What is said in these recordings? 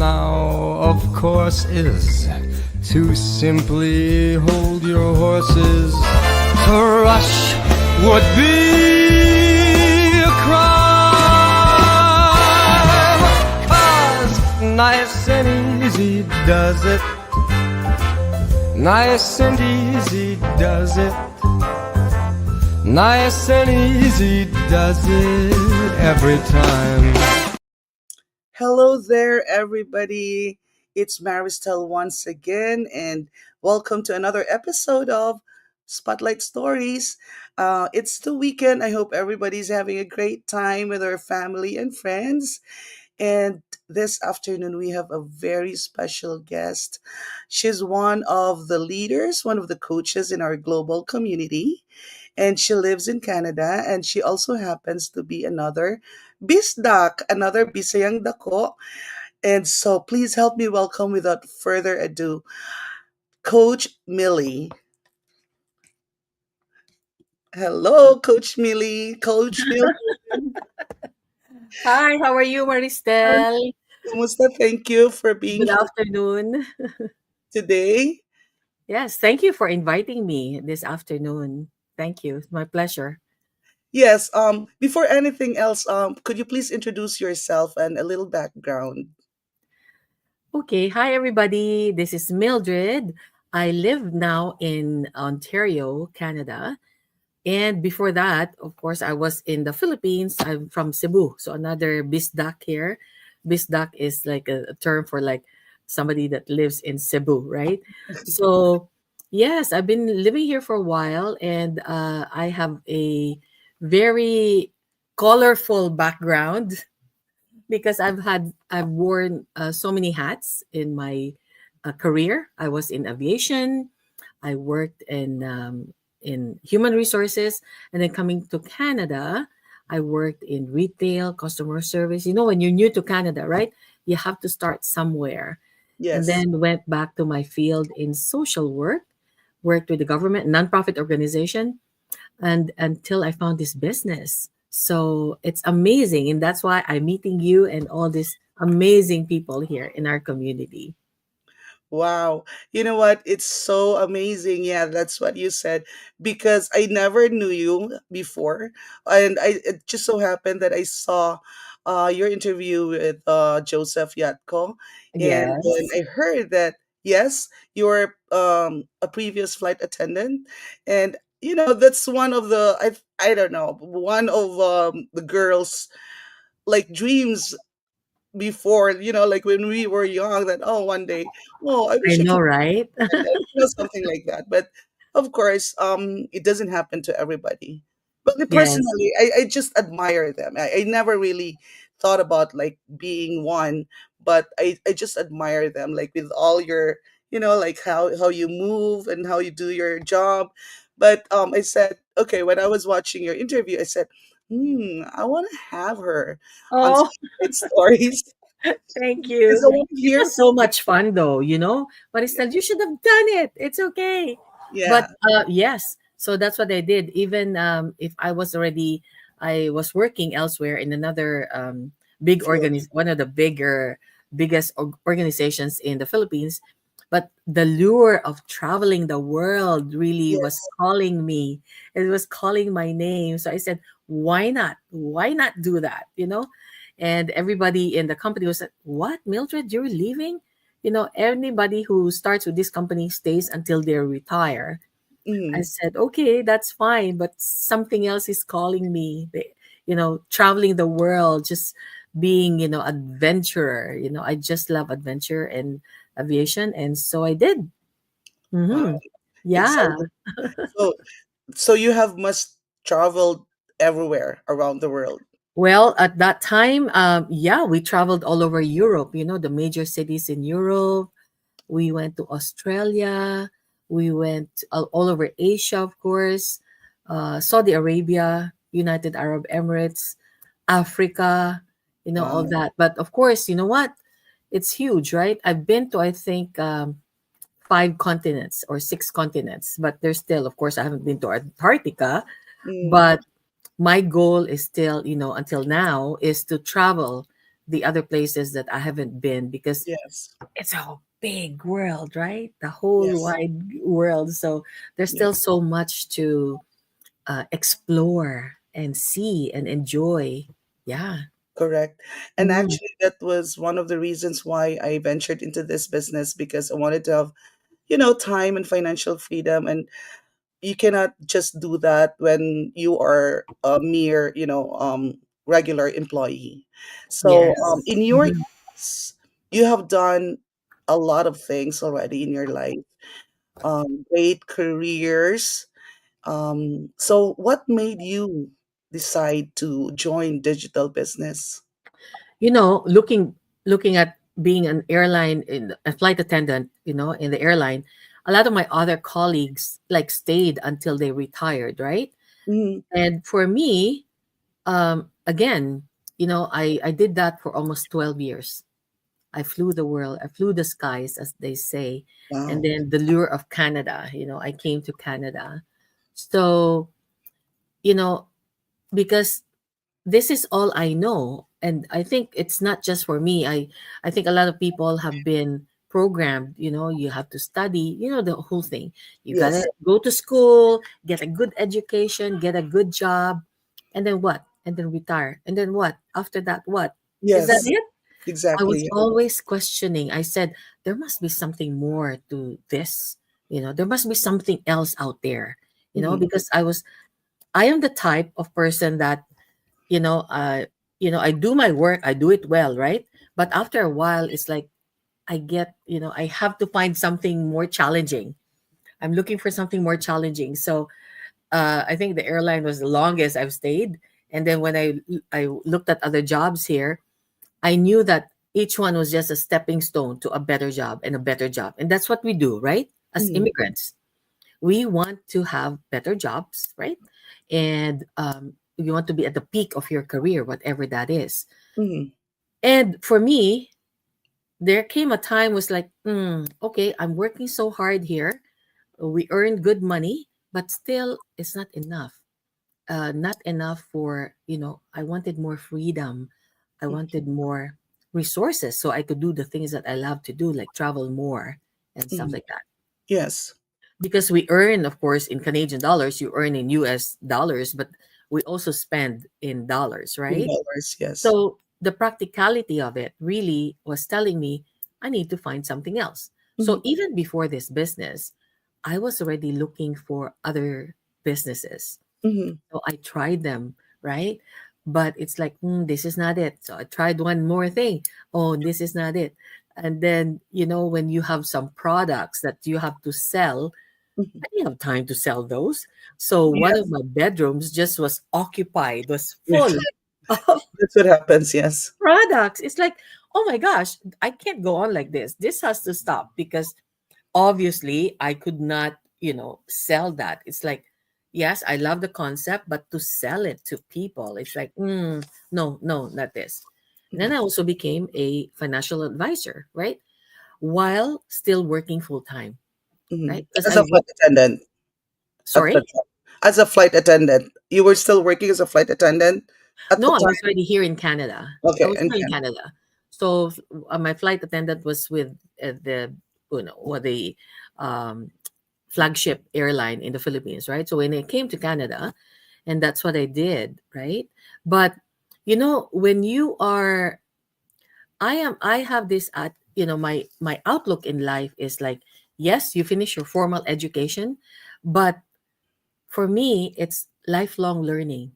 now, of course, is to simply hold your horses. To rush would be a crime, 'cause nice and easy does it. Nice and easy does it. Nice and easy does it every time. Hello there, everybody. It's Maristel once again, and welcome to another episode of Spotlight Stories. It's the weekend. I hope everybody's having a great time with their family and friends. And this afternoon, we have a very special guest. She's one of the leaders, one of the coaches in our global community, and she lives in Canada. And she also happens to be another Bisdak, another Bisayang Dako. And so please help me welcome without further ado, Coach Millie. Hello, Coach Millie. Coach Millie. Hi, how are you, Maristel? Kumusta? Thank you for being Good here afternoon. today. Yes, thank you for inviting me this afternoon. Thank you. It's my pleasure. Yes, before anything else, could you please introduce yourself and a little background? Okay, hi everybody. This is Mildred. I live now in Ontario, Canada. And before that, of course, I was in the Philippines. I'm from Cebu. So another Bisdak here. Bisdak is like a term for like somebody that lives in Cebu, right? So yes, I've been living here for a while and I have a very colorful background because I've worn so many hats in my career. I was in aviation. I worked in human resources, and then coming to Canada, I worked in retail, customer service. You know, when you're new to Canada, right? You have to start somewhere, and Yes. then went back to my field in social work. Worked with the government, nonprofit organization, and until I found this business. So it's amazing, and that's why I'm meeting you and all these amazing people here in our community. Wow. You know what? It's so amazing. Yeah, that's what you said. Because I never knew you before. And it just so happened that I saw your interview with Joseph Yatko. And then Yes, I heard that, yes, you're a previous flight attendant. And, that's one of I don't know, one of the girls' like dreams before, like when we were young, that, oh, one day, oh, I I wish I know, could right? and then, something like that. But of course, it doesn't happen to everybody. But me Yes. personally, I just admire them. I never really thought about like being one, but I just admire them, like with all your, like how you move and how you do your job. But I said, okay, when I was watching your interview, I said, I want to have her on Oh, Spotlight Stories thank because you. I want to It hear. was so much fun though, you know? But instead, you should have done it. It's okay. Yeah. But yes, so that's what I did. Even if I was working elsewhere in another one of the biggest organizations in the Philippines. But the lure of traveling the world really was Yes. calling me. It was calling my name. So I said, why not? Why not do that? You know? And everybody in the company was like, what, Mildred, you're leaving? You know, anybody who starts with this company stays until they retire. I Mhm. said, okay, that's fine, but something else is calling me. Traveling the world, just being, adventurer. I just love adventure and aviation, and so I did. Wow. Hmm. Yeah. Exciting. So, you have must traveled everywhere around the world. Well, at that time, yeah, we traveled all over Europe. The major cities in Europe. We went to Australia. We went all over Asia, of course, Saudi Arabia, United Arab Emirates, Africa, all Wow. that. But of course, you know what? It's huge, right? I've been to, I think, five continents or six continents, but there's still, of course, I haven't been to Antarctica, Mm, but my goal is still, until now, is to travel. the other places that I haven't been, because Yes. it's a big world, right? The whole Yes. wide world. So there's still Yes. so much to explore and see and enjoy. Yeah. Correct. And Mm, actually, that was one of the reasons why I ventured into this business, because I wanted to have, time and financial freedom. And you cannot just do that when you are a mere, regular employee. So, yes. in your Mhm. case, you have done a lot of things already in your life, great careers. So, what made you decide to join digital business? Looking at being an airline in a flight attendant, in the airline, a lot of my other colleagues like stayed until they retired, right? Mhm, And for me, again, I did that for almost 12 years. I flew the world, I flew the skies, as they say. And wow. then the lure of Canada, I came to Canada. So, you know, because this is all I know. And I think it's not just for me. I think a lot of people have been programmed, you have to study, the whole thing. You gotta Yes. go to school, get a good education, get a good job, and then what? And then retire. And then what? After that, what? Is that Yes. it? I was Exactly. always questioning. I said, there must be something more to this. There must be something else out there, Mhm, because I am the type of person that, you know, uh, I do my work, I do it well, right? But after a while, it's like I have to find something more challenging. I'm looking for something more challenging. So I think the airline was the longest I've stayed. And then when I looked at other jobs here, I knew that each one was just a stepping stone to a better job and a better job. And that's what we do, right? As mhm, immigrants, we want to have better jobs, right? And you want to be at the peak of your career, whatever that is. mhm, And for me, there came a time was like, okay, I'm working so hard here. We earn good money, but still, it's not enough. Not enough for, I wanted more freedom. I wanted more resources so I could do the things that I love to do, like travel more and stuff mhm. like that. Yes. Because we earn, of course, in Canadian dollars, you earn in US dollars, but we also spend in dollars, In right? dollars, yes. So the practicality of it really was telling me I need to find something else. So Mhm, even before this business, I was already looking for other businesses. mhm, So I tried them, right? But it's like, this is not it. So I tried one more thing. Oh, this is not it. And then, when you have some products that you have to sell, mhm. I didn't have time to sell those. So one of Yes. my bedrooms just was occupied, was Yeah. full of That's what happens, yes. products. It's like, oh my gosh, I can't go on like this. This has to stop because obviously I could not, sell that. It's like, yes, I love the concept, but to sell it to people, it's like, no, no, not this. And then Mhm, I also became a financial advisor, right? While still working full time, right? mhm. Because As I a flight work, attendant at the sorry? time. As a flight attendant. You were still working as a flight attendant at the No, I was time? already here in Canada. I Okay, was and here in can. Canada. So my flight attendant was with the, what the um, flagship airline in the Philippines, right? So when I came to Canada, and that's what I did, right? But when you are, I have this at, my outlook in life is like, yes, you finish your formal education, but for me, it's lifelong learning.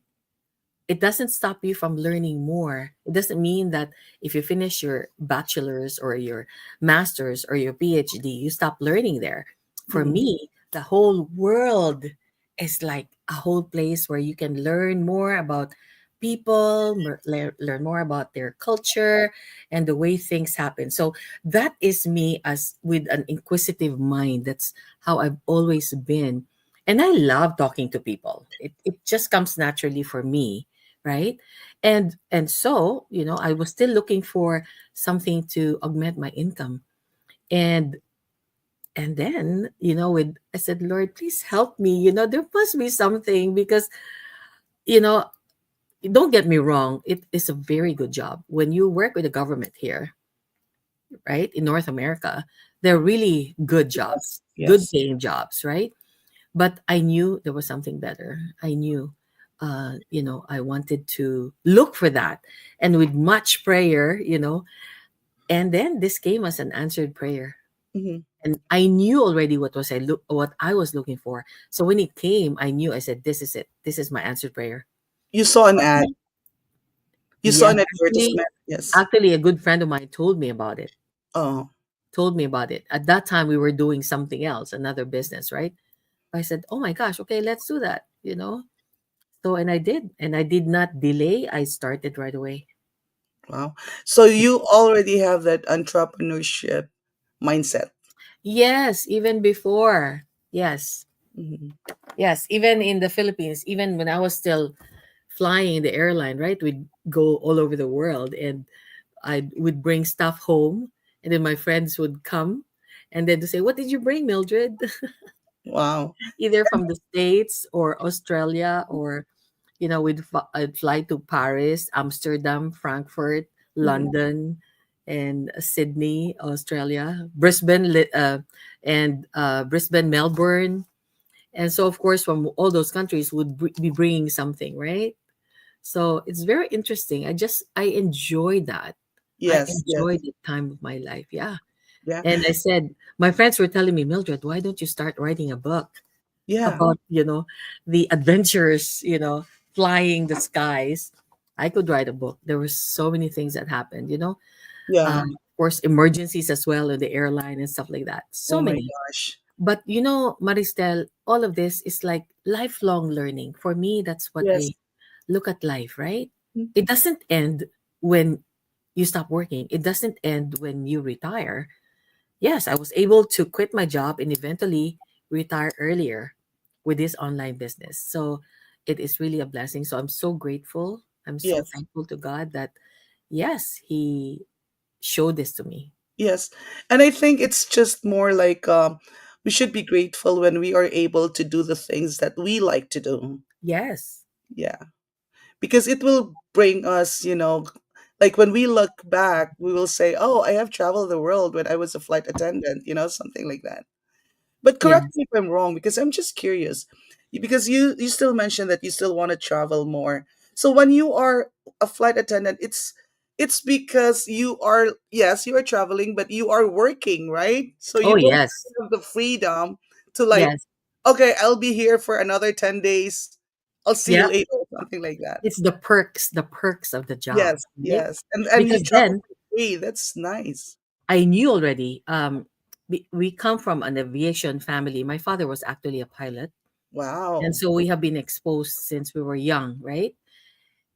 It doesn't stop you from learning more. It doesn't mean that if you finish your bachelor's or your master's or your PhD, you stop learning there. For Mhm, me, the whole world is like a whole place where you can learn more about people, learn more about their culture and the way things happen. So that is me as with an inquisitive mind. That's how I've always been. And I love talking to people. It just comes naturally for me, right? And so I was still looking for something to augment my income. And and then with I said, Lord, please help me. There must be something because you know don't get me wrong, it is a very good job. When you work with the government here, right, in North America, they're really good Yes. jobs, good Yes. paying jobs, right? But I knew there was something better. I knew, I wanted to look for that. And with much prayer, and then this came as an answered prayer. Hmm. And I knew already what I was looking for. So when it came, I knew. I said, "This is it. This is my answered prayer." You saw an ad. Okay. You saw Yes, an actually, advertisement. Yes. actually, a good friend of mine told me about it. Oh, Told me about it. At that time, we were doing something else, another business, right? I said, "Oh my gosh, okay, let's do that." So, and I did, and I did not delay. I started right away. wow. So you already have that entrepreneurship mindset. Yes, even before. Yes, Hmm. yes, even in the Philippines, even when I was still flying the airline, right? We'd go all over the world, and I would bring stuff home, and then my friends would come, and then to say, "What did you bring, Mildred?" Wow. Either from the States or Australia, or I'd fly to Paris, Amsterdam, Frankfurt, Mhm. London, and Sydney, Australia, Brisbane, Melbourne. And so, of course, from all those countries would be bringing something, right? So it's very interesting. I enjoy that. I Yes. Yes. enjoyed the time of my life. Yeah. Yeah. And I said, my friends were telling me, Mildred, why don't you start writing a book Yeah. about, the adventures, flying the skies? I could write a book. There were so many things that happened, Yeah. of course, emergencies as well in the airline and stuff like that. Oh So my many. gosh. But Maristel, all of this is like lifelong learning. For me, that's what Yes. I look at life, right? Mhm. It doesn't end when you stop working. It doesn't end when you retire. Yes, I was able to quit my job and eventually retire earlier with this online business. So it is really a blessing. So I'm so grateful. I'm so Yes. thankful to God that, yes, He showed this to me. Yes. And I think it's just more like we should be grateful when we are able to do the things that we like to do. Yes. Yeah. Because it will bring us, like when we look back, we will say, "Oh, I have traveled the world when I was a flight attendant," something like that. But correct Yes. me if I'm wrong, because I'm just curious. Because you still mentioned that you still want to travel more. So when you are a flight attendant, it's because you are, yes, you are traveling, but you are working, right? So Oh, you don't yes. have the freedom to like, Yes. okay, I'll be here for another 10 days. I'll see you Yeah. later, something like that. It's the perks of the job, Yes, right? yes, and you Because travel then for free. That's nice. I knew already. We come from an aviation family. My father was actually a pilot, and Wow. so we have been exposed since we were young, right?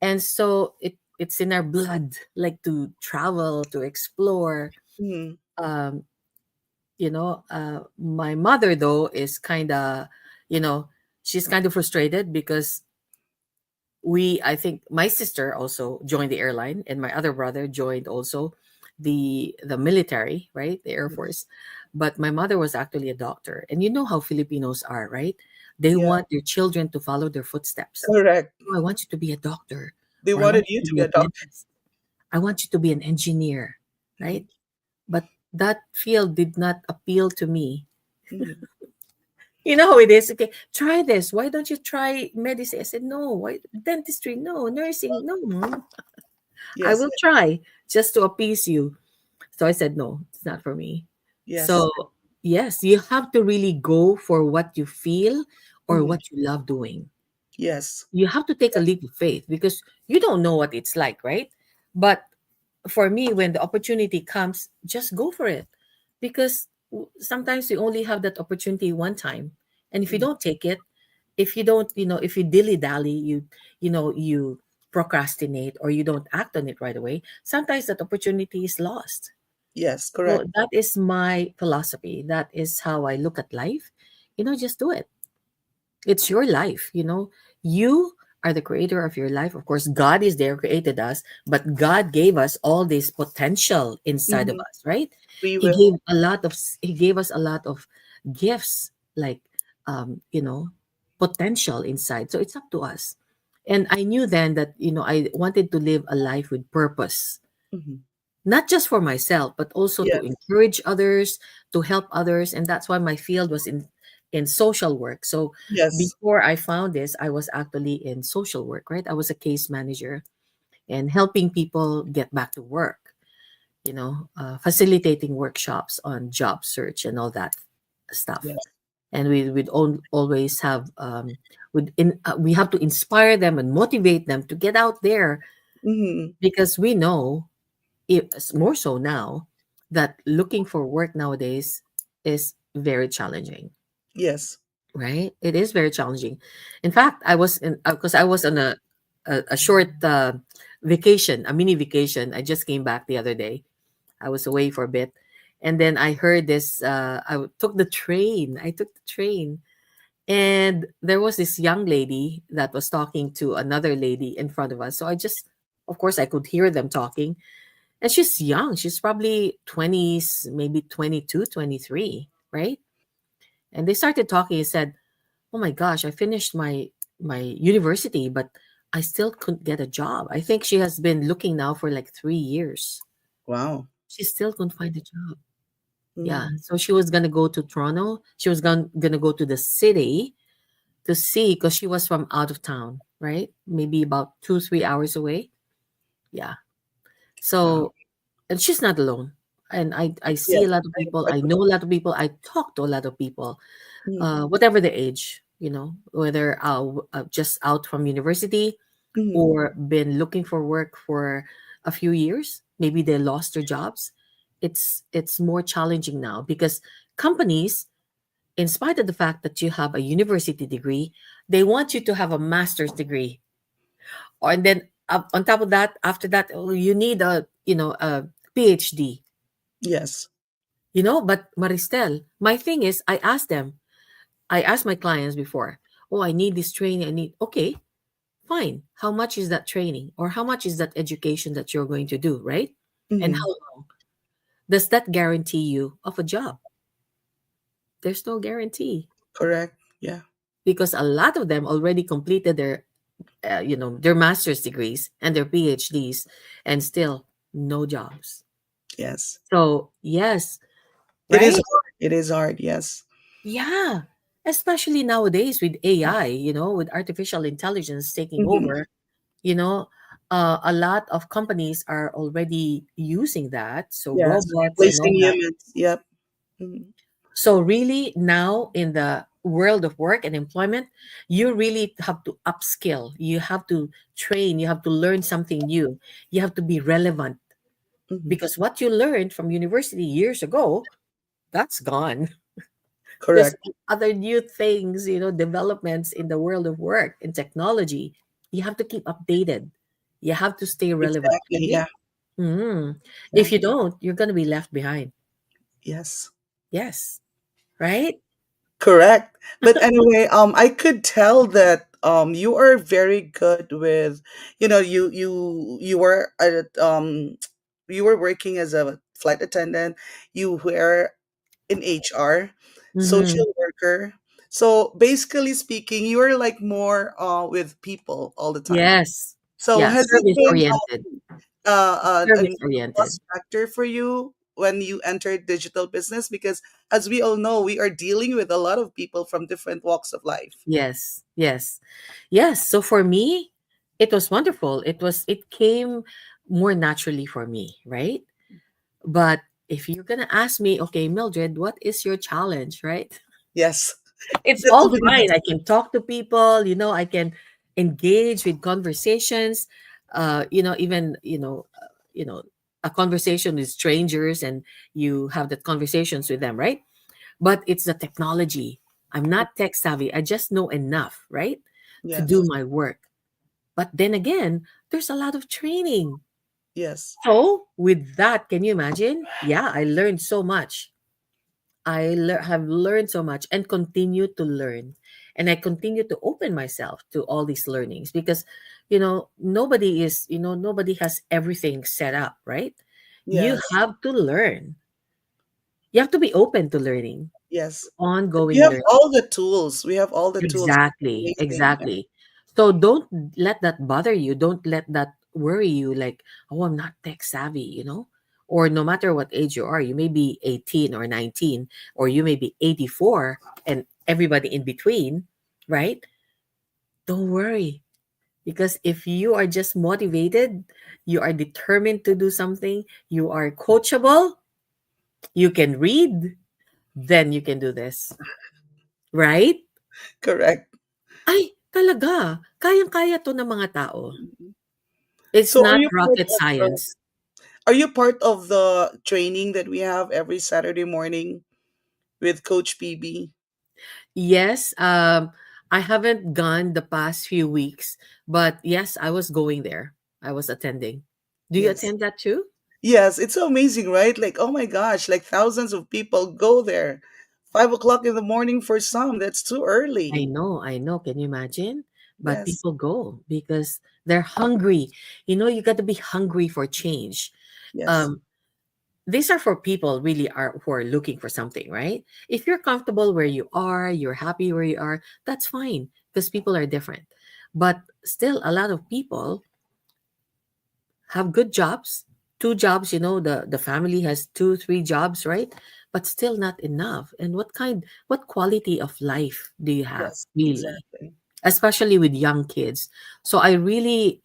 And so it's in our blood, like to travel, to explore. Mhm. Um, my mother though is kind of, you know, she's kind of frustrated because I think my sister also joined the airline, and my other brother joined also the military, right? The Air Force. But my mother was actually a doctor. And you know how Filipinos are, right? They Yeah, want their children to follow their footsteps. correct. "Oh, I want you to be a doctor, They or I wanted want you you to to be be a a doctor. dentist. I want you to be an engineer," Mhm, right? But that field did not appeal to me. mhm. You know how it is. Okay, try this. Why don't you try medicine? I said, no. Why dentistry? No. Nursing? No. I Yes, will try just to appease you. So I said, no, it's not for me. yes, So, yes, you have to really go for what you feel or mhm, what you love doing. yes, You have to take a yes, leap of faith because you don't know what it's like, right? But for me, when the opportunity comes, just go for it because sometimes you only have that opportunity one time. And if you mhm, don't take it, if you don't, if you dilly dally, you procrastinate or you don't act on it right away, sometimes that opportunity is lost. yes, So correct. that is my philosophy. That is how I look at life. Just do it. It's your life. You are the creator of your life. Of course, God is there, created us, but God gave us all this potential inside of Mhm. us, right? We He will. gave he gave us a lot of gifts, like um, you know, potential inside. So it's up to us. And I knew then that, I wanted to live a life with purpose, Mhm. not just for myself, but also to Yes. encourage others, to help others. And that's why my field was in social work. So Yes. before I found this, I was actually in social work, right? I was a case manager and helping people get back to work, facilitating workshops on job search and all that stuff. Yes. And always have we have to inspire them and motivate them to get out there, Mhm. because we know, it's more so now, that looking for work nowadays is very challenging, Yes. right? It is very challenging. In fact, I was in because I was on a short vacation, a mini vacation. I just came back the other day. I was away for a bit, and then I heard this. Took the train. I took the train, and there was this young lady that was talking to another lady in front of us. So I just, of course, I could hear them talking. And she's young. She's probably 20s, maybe 22, 23, right? And they started talking and said, "Oh my gosh, I finished my university, but I still couldn't get a job. I think she has been looking now for like 3 years. Wow. She still couldn't find a job." Yeah. Mm. So she was gonna go to Toronto. She was gonna go to the city to see, because she was from out of town, right? Maybe about 2, 3 hours away. Yeah. Wow. So, and she's not alone. And I see Yes. a lot of people. I know a lot of people. I talk to a lot of people, Mm. whatever the age, whether just out from university Mhm. or been looking for work for a few years. Maybe they lost their jobs. It's more challenging now because companies, in spite of the fact that you have a university degree, they want you to have a master's degree. Or and then on top of that, after that, oh, you need a PhD. Yes. But Maristel, my thing is, I asked my clients before, oh, I need this training. I need, okay, fine. How much is that training? Or how much is that education that you're going to do, right? And Mhm. how long? Does that guarantee you of a job? There's no guarantee, Correct. Yeah. because a lot of them already completed their master's degrees and their PhDs, and still no jobs. Yes. So, yes, It is right? hard. It is hard. Yes. Yeah. Especially nowadays with AI, with artificial intelligence taking Mhm. over, you know, a lot of companies are already using that. So, Yes. robots and all Replacing that. humans. Yep. Mhm. So, really, now in the world of work and employment, you really have to upskill. You have to train. You have to learn something new. You have to be relevant, Mhm. because what you learned from university years ago, that's gone. There's Correct. other new things, developments in the world of work and technology. You have to keep updated. You have to stay relevant. Exactly. Yeah. Mhm. If you Exactly. don't, you're going to be left behind. Yes. Yes. Right? Correct. But anyway, I could tell that you are very good with, you were at you were working as a flight attendant, you were in HR, Mm-hmm. social worker. So basically speaking, you are like more with people all the time. Yes. So Yeah. has it Service been oriented. an Service oriented. plus factor for you when you entered digital business? Because as we all know, we are dealing with a lot of people from different walks of life. Yes. Yes. Yes. So for me, it was wonderful. It came more naturally for me, right? But if you're going to ask me, okay, Mildred, what is your challenge, right? Yes, It's that's all very fine. I can talk to people, I can engage with conversations, even, a conversation with strangers, and you have that conversations with them, right? But it's the technology. I'm not tech savvy. I just know enough, right? To do yes, my work. But then again, there's a lot of training. yes, So with that, can you imagine? Yeah, I learned so much. Have learned so much and continue to learn. And I continue to open myself to all these learnings, because, nobody has everything set up, right? You yes, have to learn. You have to be open to learning, yes. We ongoing have learning. all the tools. We have all the tools. Exactly, Amazing. Yeah. exactly. So don't let that bother you. Don't let that worry you like, oh, I'm not tech savvy, Or no matter what age you are, you may be 18 or 19, or you may be 84 and everybody in between, right? Don't worry. Because if you are just motivated, you are determined to do something, you are coachable, you can read, then you can do this, right? Correct. Ay, talaga. Kayang-kaya to ng mga tao. It's So not rocket science. are you part of the training that we have every Saturday morning with Coach PB? Yes, I haven't gone the past few weeks, but yes, I was going there. I was attending. Do you Yes. attend that too? Yes, it's so amazing, right? Like, oh my gosh, like thousands of people go there. 5 o'clock in the morning for some. That's too I early. know, I know. Can you imagine? But Yes. people go because they're hungry. You got to be hungry for change. Yes. Um, these are for people really are who are looking for something, right? If you're comfortable where you are, you're happy where you are, that's fine because people are different. But still, a lot of people have good jobs, two jobs, the family has two, three jobs, right? But still not enough. And what quality of life do you have, Yes. really? Exactly. Especially with young kids. So I really,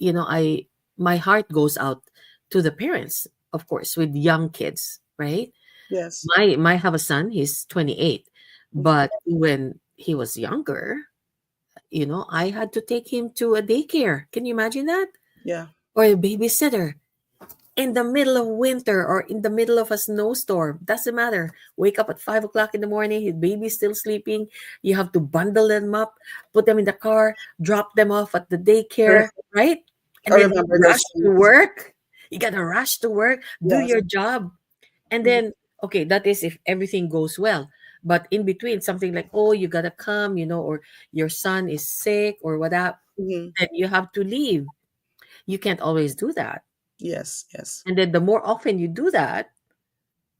my heart goes out to the parents, of course, with young kids, right? Yes. My have a son, he's 28. Mhm. But when he was younger, I had to take him to a daycare. Can you imagine that? Yeah. Or a babysitter in the middle of winter or in the middle of a snowstorm. Doesn't matter. Wake up at 5 o'clock in the morning, his baby's still sleeping. You have to bundle them up, put them in the car, drop them off at the daycare, Perfect. right? And I then remember those rush to things. work. You gotta rush to work, do Yes. your job. And Mhm. then, okay, that is if everything goes well. But in between, something like, oh, you gotta come, or your son is sick or whatever, Mhm. then you have to leave. You can't always do that. Yes. Yes. And then the more often you do that,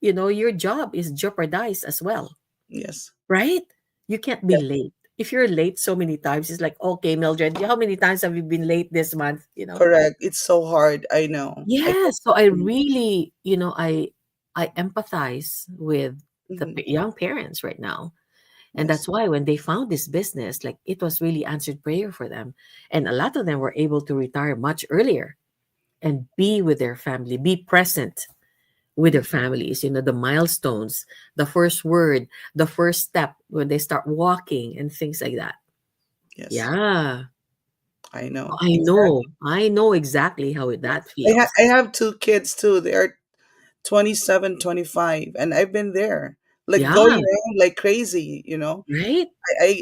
your job is jeopardized as well, Yes. right? You can't be Yeah. late. If you're late so many times, it's like, okay, Mildred, how many times have you been late this month? Correct. It's so hard. I know. I Yeah. So I totally. really, I empathize with the Mhm. young parents right now. And Yes. that's why when they found this business, like it was really answered prayer for them. And a lot of them were able to retire much earlier and be with their family, be present with their families, the milestones, the first word, the first step when they start walking and things like that. Yes. Yeah. I know. I Exactly. know. I know exactly how that feels. I have two kids too. They are 27, 25, and I've been there, like Yeah, going around like crazy, you know. right?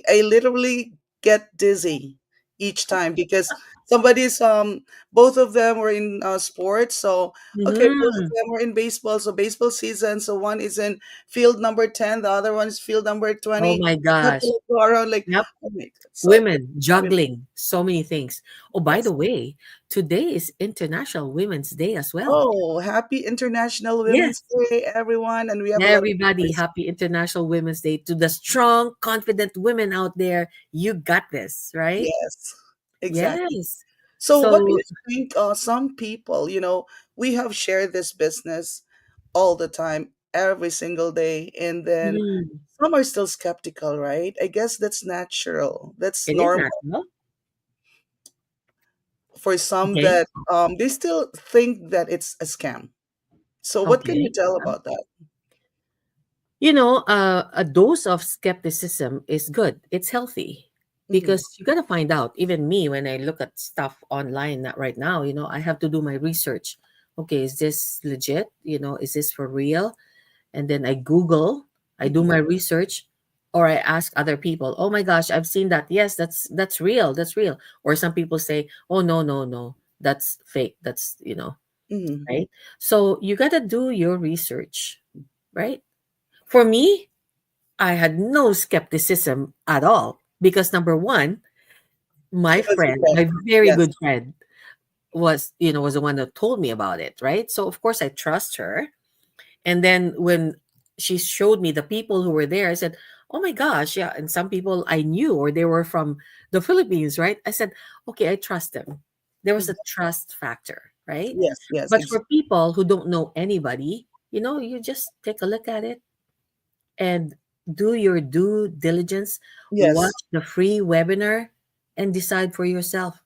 I literally get dizzy each time because somebody's both of them were in sports. So okay, both of Mhm. them were in baseball. So baseball season. So one is in field number 10, the other one is field number Oh 20. my You have to gosh. go around like, Yep. oh my God. So Women juggling so many things. Oh, by the yes. way, today is International Women's Day as well. Oh, happy International Women's Yes. Day, everyone. And we have a lot of Everybody, members. happy International Women's Day to the strong, confident women out there. You got this, right? Yes, exactly. Yes. So, what do So, you think? Some people, we have shared this business all the time, every single day, and then mhm, some are still skeptical, right? I guess that's natural. That's it is normal natural. for some Okay. that they still think that it's a scam. So, what can you Okay. tell about that? A dose of skepticism is good. It's healthy Mm-hmm. because you got to find out. Even me, when I look at stuff online right now, I have to do my research. Okay, is this legit? Is this for real? And then I Google, I do Mm-hmm. my research, or I ask other people, oh my gosh, I've seen that. Yes, that's real. That's real. Or some people say, oh no, no, no, that's fake. That's, Mm-hmm. right? So you gotta do your research, right? For me, I had no skepticism at all because number one, my Because you friend, can. my very Yes. good friend, was the one that told me about it, right? So of course I trust her. And then when she showed me the people who were there, I said, Oh my gosh, yeah. And some people I knew, or they were from the Philippines, right? I said, okay, I trust them. There was a trust factor, right? Yes, yes, But for people who don't know anybody, you just take a look at it and do your due diligence, yes, watch the free webinar, and decide for yourself.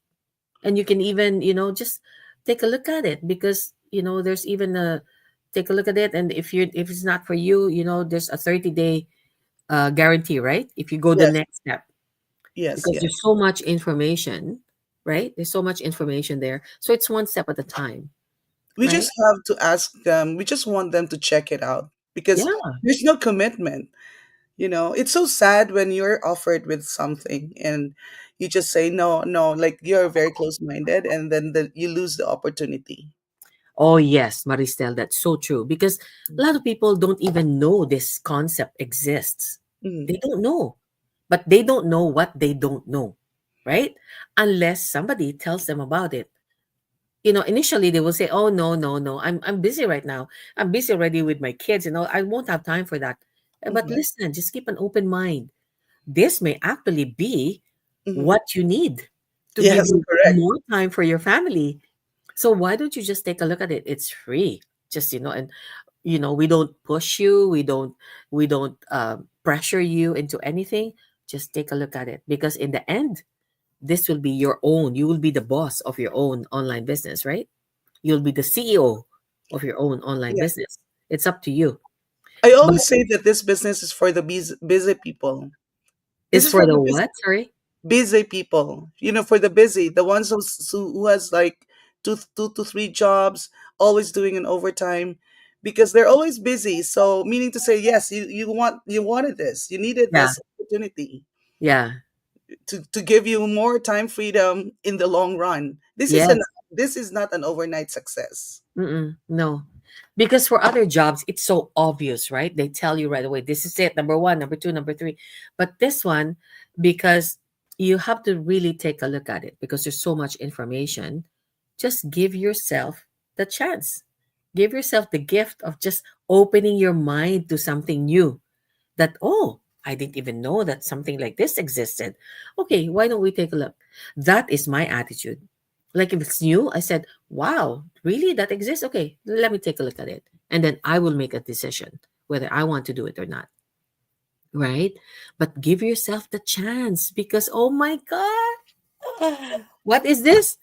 And you can even, just take a look at it, because, there's even a take a look at it. And if it's not for you, there's a 30-day guarantee, right? If you go the yes, next step, yes, because yes. there's so much information, right? There's so much information there. So it's one step at a time, We right? just have to ask them. We just want them to check it out because Yeah. there's no commitment. It's so sad when you're offered with something and you just say no, no, like you're very close-minded, and then you lose the opportunity. Oh, yes, Maristel, that's so true. Because a lot of people don't even know this concept exists. Mm. They don't know, but they don't know what they don't know, right? Unless somebody tells them about it. Initially they will say, "Oh, no, no, no, I'm busy right now. I'm busy already with my kids. I won't have time for that." But Mhm. listen, just keep an open mind. This may actually be Mhm. what you need to give Yes, you correct. more time for your family. So why don't you just take a look at it? It's free. Just, and we don't push you. We don't pressure you into anything. Just take a look at it, because in the end, this will be your own. You will be the boss of your own online business, right? You'll be the CEO of your own online Yeah. business. It's up to you. I But always say that this business is for the busy people. This it's is for for the the what? Sorry. busy people. For the busy, the ones who has like two to three jobs, always doing an overtime, because they're always busy. So meaning to say, yes, you wanted this, you needed Yeah. this opportunity Yeah. to give you more time freedom in the long run. Yes. This is not an overnight success. Mm-mm, no. Because for other jobs, it's so obvious, right? They tell you right away, this is it, number one, number two, number three. But this one, because you have to really take a look at it, because there's so much information, just give yourself the chance. Give yourself the gift of just opening your mind to something new, that, oh, I didn't even know that something like this existed. Okay, why don't we take a look? That is my attitude. Like if it's new, I said, wow, really, that exists? Okay, let me take a look at it, and then I will make a decision whether I want to do it or not, right? But give yourself the chance, because, oh my god, what is this?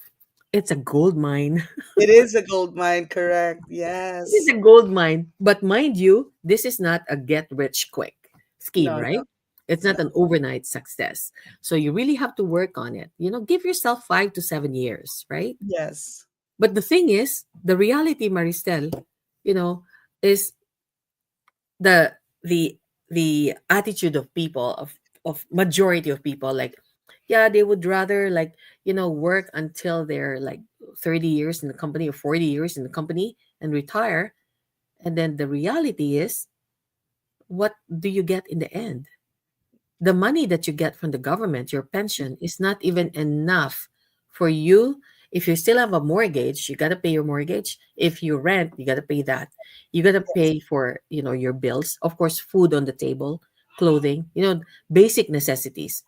It's a gold mine. It is a gold mine, correct? It is Yes. a gold mine. But mind you, this is not a get rich quick scheme, No, no, right? It's no. not an overnight success. So you really have to work on it. Give yourself 5 to 7 years, right? Yes. But the thing is, the reality, Maristel, you know, is the the the attitude of people, of majority of people, like, yeah, they would rather, like, work until they're like 30 years in the company, or 40 years in the company, and retire. And then the reality is, what do you get in the end? The money that you get from the government, your pension, is not even enough for you. If you still have a mortgage, you got to pay your mortgage. If you rent, you got to pay that. You got to Yes. pay for, your bills. Of course, food on the table, clothing, basic necessities.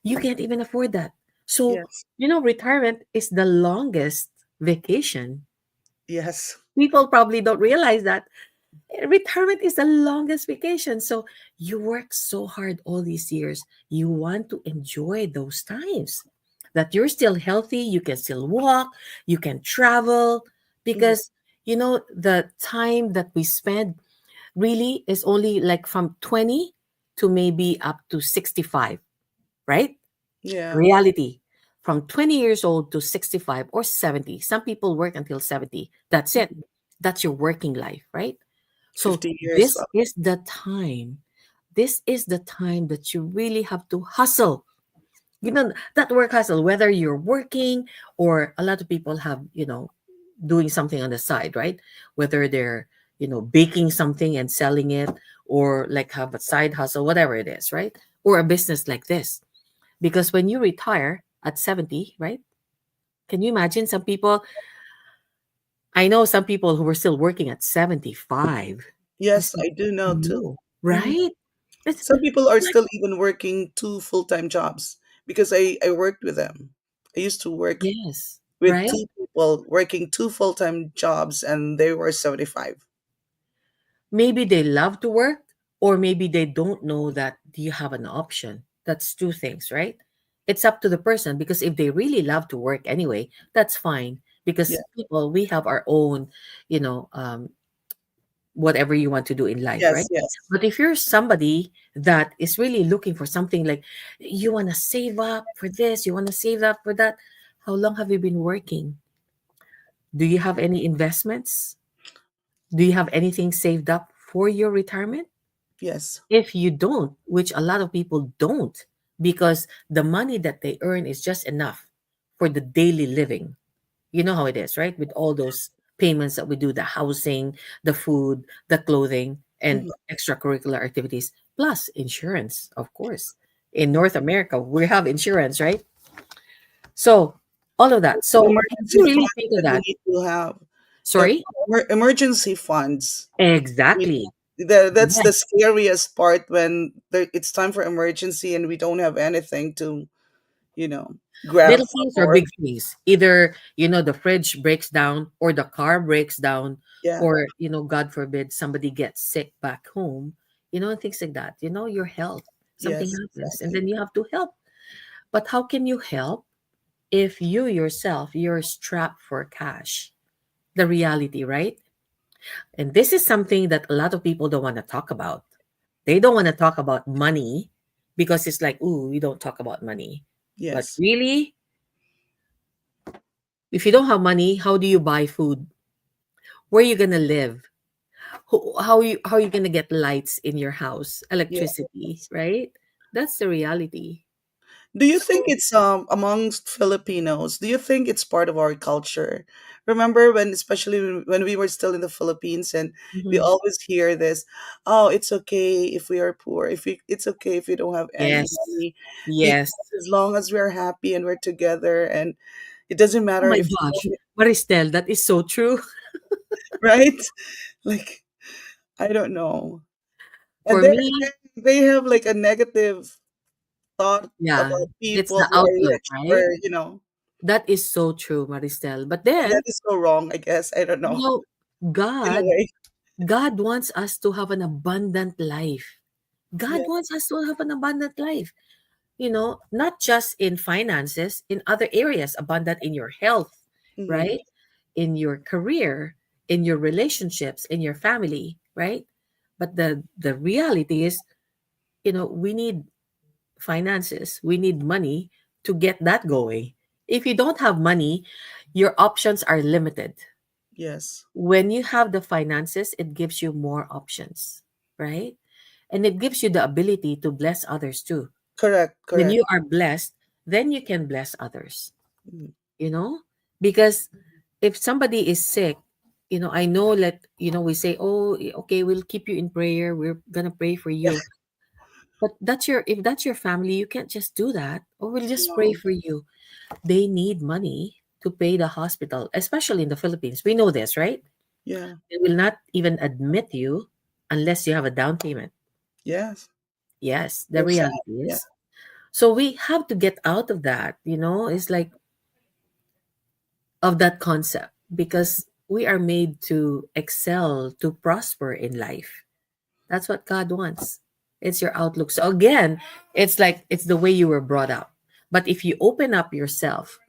You can't even afford that. So, Yes. retirement is the longest vacation. Yes. People probably don't realize that retirement is the longest vacation. So you work so hard all these years. You want to enjoy those times that you're still healthy, you can still walk, you can travel, Mhm. because the time that we spend really is only like from 20 to maybe up to 65, right? Yeah. Reality. From 20 years old to 65 or 70. Some people work until 70. That's it. Mhm. That's your working life, right? So 50 years. this is the time. This is the time that you really have to hustle. That work hustle, whether you're working, or a lot of people have, doing something on the side, right? Whether they're, baking something and selling it, or like have a side hustle, whatever it is, right? Or a business like this. Because when you retire at 70, right? Can you imagine some people? I know some people who were still working at 75. I Yes, said, I do know too. no, Mhm. right? Some people are Like, still even working two full-time jobs because I worked with them. I used to work yes, with right? two people working two full-time jobs and they were 75. Maybe they love to work, or maybe they don't know that you have an option. That's two things, right? It's up to the person, because if they really love to work anyway, that's fine. Yeah. Because people, we have our own, you know, whatever you want to do in life, Yes, right? yes. But if you're somebody that is really looking for something, like you want to save up for this, you want to save up for that, how long have you been working? Do you have any investments? Do you have anything saved up for your retirement? Yes. If you don't, which a lot of people don't, because the money that they earn is just enough for the daily living. You know how it is, right? With all those payments that we do, the housing, the food, the clothing, and Mhm. extracurricular activities, plus insurance, of course. In North America, we have insurance, right? So, all of that. So, if Emergency you really funds think of that we that, need to have. The sorry? emergency funds. We, Exactly. that's Yes. the scariest part when it's time for emergency and we don't have anything to, you know, grab Little from things or or big things. Either, the fridge breaks down, or the car breaks down, yeah. or, God forbid, somebody gets sick back home, things like that. Your health, something Yes, happens, and exactly. then you have to help. But how can you help if you yourself, you're strapped for cash? The reality, right? And this is something that a lot of people don't want to talk about. They don't want to talk about money because it's like, ooh, we don't talk about money. But Yes. really, if you don't have money, how do you buy food? Where are you gonna live? How are you gonna get lights in your house, electricity, Yes. right? That's the reality. Do you think So, it's amongst Filipinos? Do you think it's part of our culture? Remember when, especially when we were still in the Philippines, and we mhm. always hear this, "Oh, it's okay if we are poor. It's okay if we don't have any Yes, money, yes. because as long as we're happy and we're together, and it doesn't Oh matter my if gosh, Maristel, that is so true. right." Like I don't know, and For me, they have like a negative thought yeah, about it's people the who are outlook, rich, right? or That is so true, Maristel. But that then, is so wrong. I guess I don't you know. know, In a God, way. God wants us to have an abundant life. God Yeah. wants us to have an abundant life. Not just in finances, in other areas, abundant in your health, Mhm. right? In your career, in your relationships, in your family, right? But the reality is, we need finances, we need money to get that going. If you don't have money, your options are limited. Yes. When you have the finances, it gives you more options, right? And it gives you the ability to bless others too. Correct. When Correct. you are blessed, then you can bless others, Mhm. you know? Because if somebody is sick, I know that, we say, oh, okay, we'll keep you in prayer. We're going to pray for Yeah. you. But if that's your family, you can't just do that. Or we'll just pray No. for you. They need money to pay the hospital, especially in the Philippines. We know this, right? Yeah. They will not even admit you unless you have a down payment. Yes. Yes, the So sad. reality Yeah. is. So we have to get out of that, it's like, of that concept, because we are made to excel, to prosper in life. That's what God wants. It's your outlook. So again, it's like it's the way you were brought up. But if you open up yourself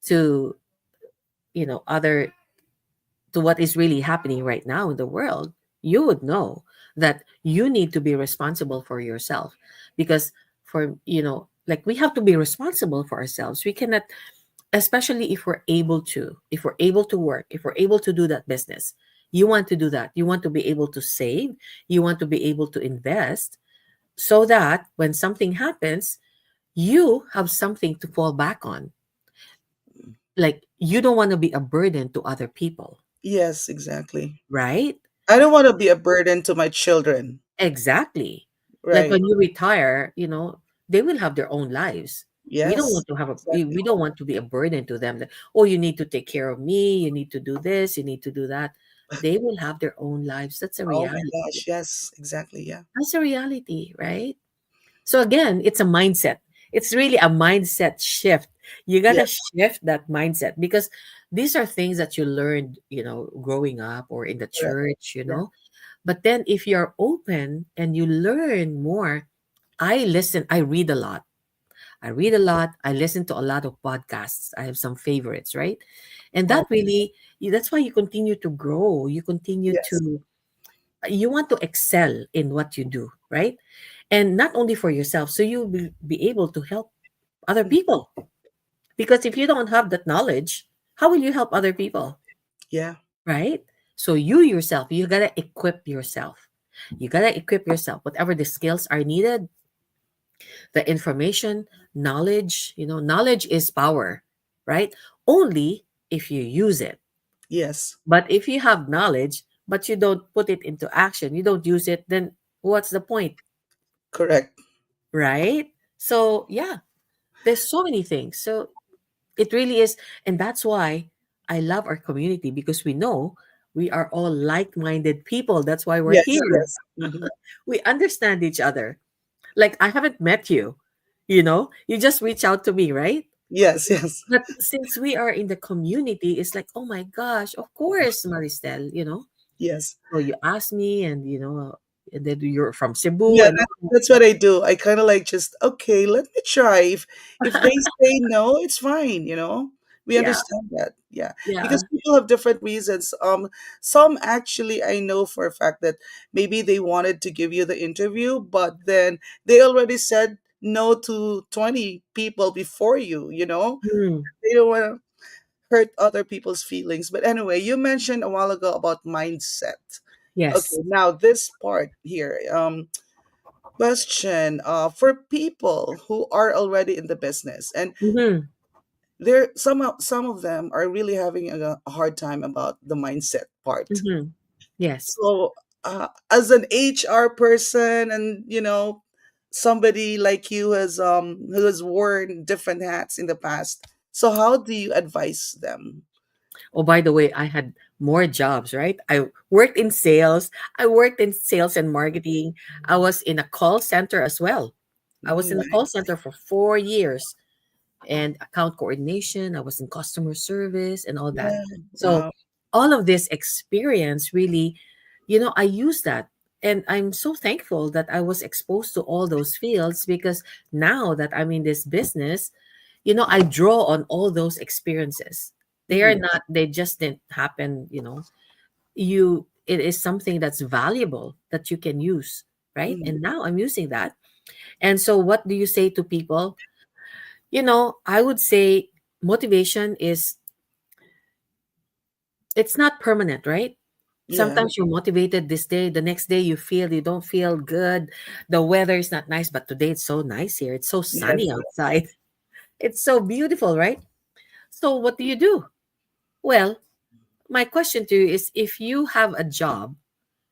to, other, to what is really happening right now in the world, you would know that you need to be responsible for yourself. Because, like, we have to be responsible for ourselves. We cannot, especially if we're able to work, if we're able to do that business. You want to do that, you want to be able to save, you want to be able to invest, so that when something happens, you have something to fall back on. Like, you don't want to be a burden to other people, Yes, exactly. right? I don't want to be a burden to my children. Exactly. Like, Right. when you retire, they will have their own lives. We don't Yes. want to have a Exactly. we don't want to be a burden to them, that, oh, you need to take care of me, you need to do this, you need to do that. they will have their own lives. That's a Oh my reality. gosh, yes, exactly. Yeah. That's a reality, right? So again, it's a mindset. It's really a mindset shift. You Yeah. gotta shift that mindset because these are things that you learned, growing up or in the Correct. church, Yeah. But then if you're open and you learn more, I read a lot. I read a lot. I listen to a lot of podcasts. I have some favorites, right? And Oh, that's why you continue to grow. yes. You want to excel in what you do, right? And not only for yourself, so you'll be able to help other Mm. people. Because if you don't have that knowledge, how will you help other people, Yeah. right? So you yourself, you gotta equip yourself. You gotta equip yourself, whatever the skills are needed, the information, knowledge. Knowledge is power, right? Only if you use it. Yes. But if you have knowledge, but you don't put it into action, you don't use it, then what's the point, Correct. right? So, yeah, there's so many things. So, it really is. And that's why I love our community because we know we are all like minded people. That's why we're Yes. here. Yes. Hmm. We understand each other. Like, I haven't met you just reach out to me, right? Yes. Yes. But since we are in the community, it's like, oh my gosh, of course, Maristel. Yes. So you ask me, and then you're from Cebu, Yeah, and all. that's what I do. I kind of like just okay, let me try. If they say no, it's fine. We Yeah, understand that. Yeah, yeah. because people have different reasons. Some actually I know for a fact that maybe they wanted to give you the interview, but then they already said no to 20 people before you. Hmm. They don't want to hurt other people's feelings. But anyway, you mentioned a while ago about mindset. Yes. Okay, now this part here. Question for people who are already in the business, and Hmm. there some of them are really having a hard time about the mindset part. Hmm. Yes. So as an HR person, and somebody like you who has worn different hats in the past, so how do you advise them? Oh, by the way, I had more jobs, right? I worked in sales. I worked in sales and marketing. I was in a call center as well. I was in the call Nice. center for 4 years and account coordination. I was in customer service and all that. Yeah. So Wow. all of this experience really, I use that. And I'm so thankful that I was exposed to all those fields because now that I'm in this business, I draw on all those experiences. Mhm. They just didn't happen. It is something that's valuable that you can use, right? Mhm. And now I'm using that. And so what do you say to people? I would say motivation it's not permanent, right? Yeah. Sometimes you're motivated this day, the next day you don't feel good. The weather is not nice, but today it's so nice here. It's so Yes. sunny outside. It's so beautiful, right? So what do you do? Well, my question to you is if you have a job,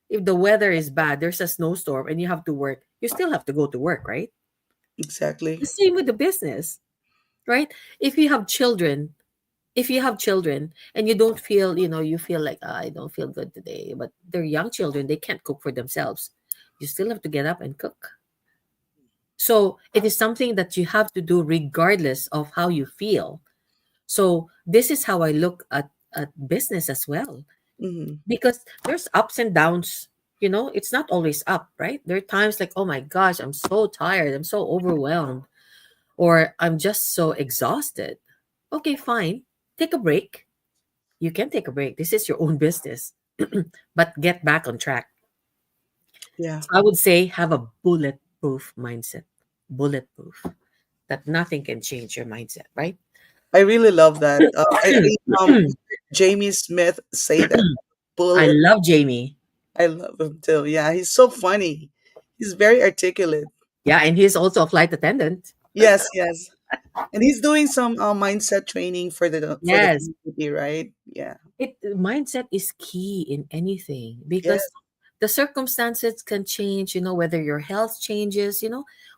if the weather is bad, there's a snowstorm and you have to work, you still have to go to work, right? Exactly. The same with the business, right? If you have children, if you have children and you don't feel, you feel like, "Ah, I don't feel good today," but they're young children, they can't cook for themselves. You still have to get up and cook. So it is something that you have to do regardless of how you feel. So this is how I look at business as well. Hmm. Because there's ups and downs. It's not always up, right? There are times like, oh my gosh, I'm so tired, I'm so overwhelmed, or I'm just so exhausted. Okay, fine, take a break. You can take a break, this is your own business. But get back on track. Yeah. So I would say have a bulletproof mindset. Bulletproof, that nothing can change your mindset, right? I really love that. I Jamie Smith say that I bullet. love Jamie. I love him too. Yeah, he's so funny. He's very articulate. Yeah, and he's also a flight attendant. Yes, yes. And he's doing some mindset training for the Yes. community, right? Yeah. Mindset is key in anything because Yes. the circumstances can change, whether your health changes,